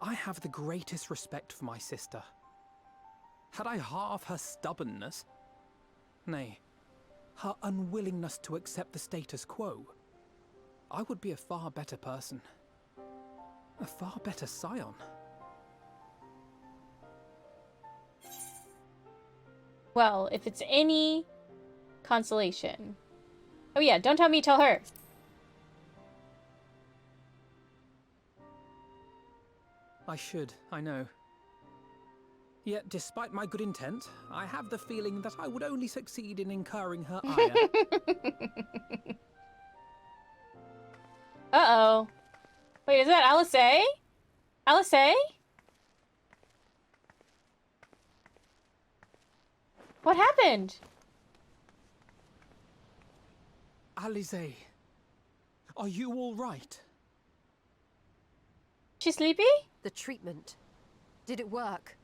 I have the greatest respect for my sister. Had I half her stubbornness, nay, her unwillingness to accept the status quo, I would be a far better person. A far better scion. Well, if it's any consolation. Oh yeah, don't tell me, tell her. I should, I know. Yet, despite my good intent, I have the feeling that I would only succeed in incurring her ire. Uh-oh. Wait, is that Alice? Alice? What happened? Alize, are you all right? She sleepy? The treatment. Did it work?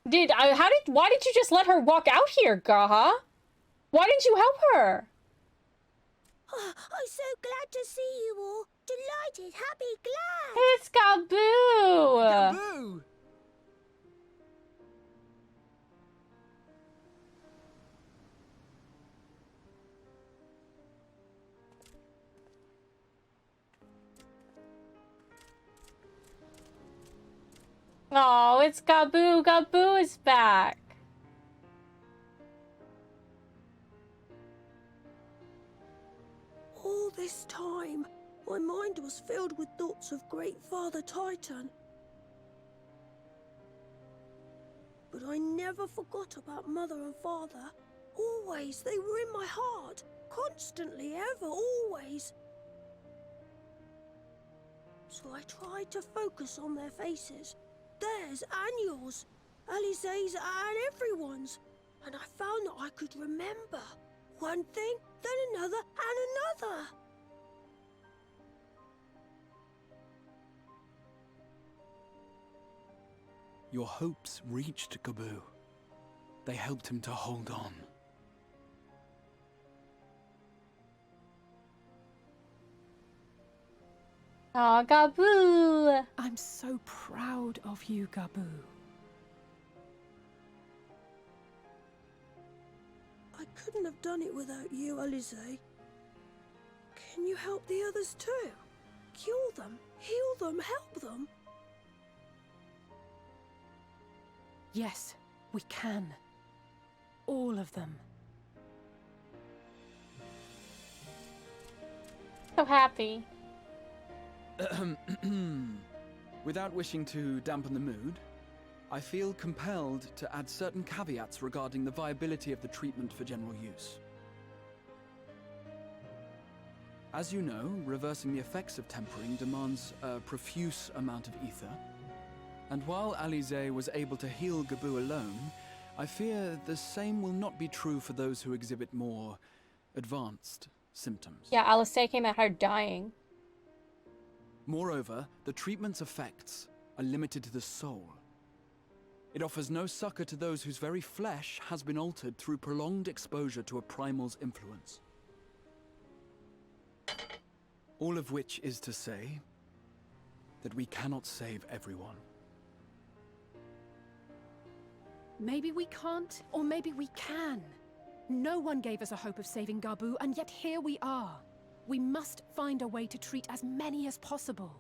Why did you just let her walk out here, Gaha? Why didn't you help her? Oh, I'm so glad to see you all. Delighted, happy, glad. It's Gaboo! Gaboo! Oh, it's Gaboo. Gaboo is back. All this time, my mind was filled with thoughts of Great Father Titan. But I never forgot about Mother and Father. Always, they were in my heart. Constantly, ever, always. So I tried to focus on their faces. Theirs and yours. Alize's and everyone's. And I found that I could remember. One thing, then another, and another. Your hopes reached Gaboo. They helped him to hold on. Aw, Gaboo! I'm so proud of you, Gaboo. I couldn't have done it without you, Alize. Can you help the others too? Cure them, heal them, help them? Yes, we can. All of them. So happy. Without wishing to dampen the mood, I feel compelled to add certain caveats regarding the viability of the treatment for general use. As you know, reversing the effects of tempering demands a profuse amount of ether. And while Alize was able to heal Gaboo alone, I fear the same will not be true for those who exhibit more advanced symptoms. Yeah, Alice came at her dying. Moreover, the treatment's effects are limited to the soul. It offers no succor to those whose very flesh has been altered through prolonged exposure to a primal's influence. All of which is to say that we cannot save everyone. Maybe we can't, or maybe we can. No one gave us a hope of saving Gaboo, and yet here we are. We must find a way to treat as many as possible.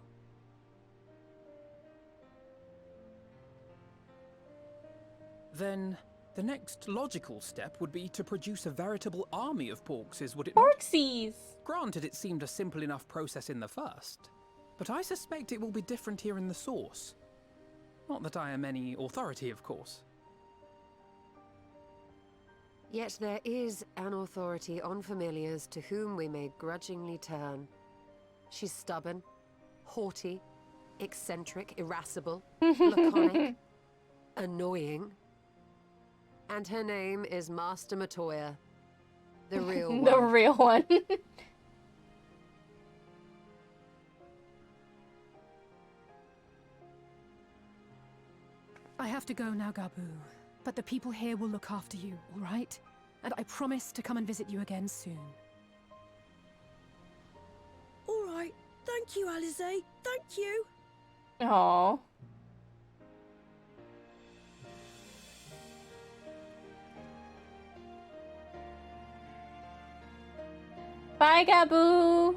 Then, The next logical step would be to produce a veritable army of Porkses, would it not? Porksies! Granted, it seemed a simple enough process in the first, but I suspect it will be different here in the source. Not that I am any authority, of course. Yet there is an authority on familiars to whom we may grudgingly turn. She's stubborn, haughty, eccentric, irascible, laconic, annoying. And her name is Master Matoya. The real one. The real one. I have to go now, Gabu. But the people here will look after you, all right? And I promise to come and visit you again soon. All right. Thank you, Alice. Thank you. Aww. Bye, Gabu!